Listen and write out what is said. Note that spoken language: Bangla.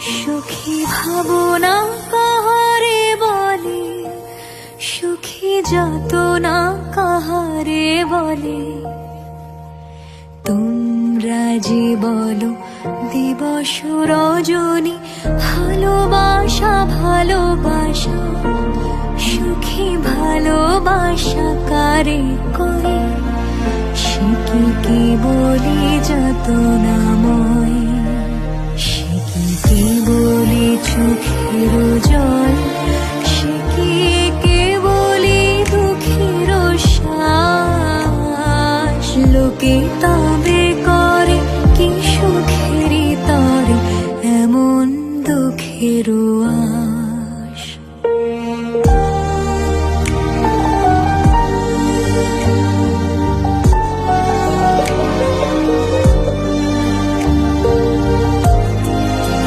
সুখী ভাবনা কাহারে বলে, সুখী যাতনা কাহারে বলে। তোমরা যে বলো দিবস রজনী, ভালোবাসা ভালোবাসা, সুখী ভালোবাসা কারে করে? সে কি বলি যাতনাময়, সে কি বলি চোখের জল, সে কি বলি দুঃখের শ্বাস। লোকে তবে করে কি সুখেরই তরে এমন দুঃখের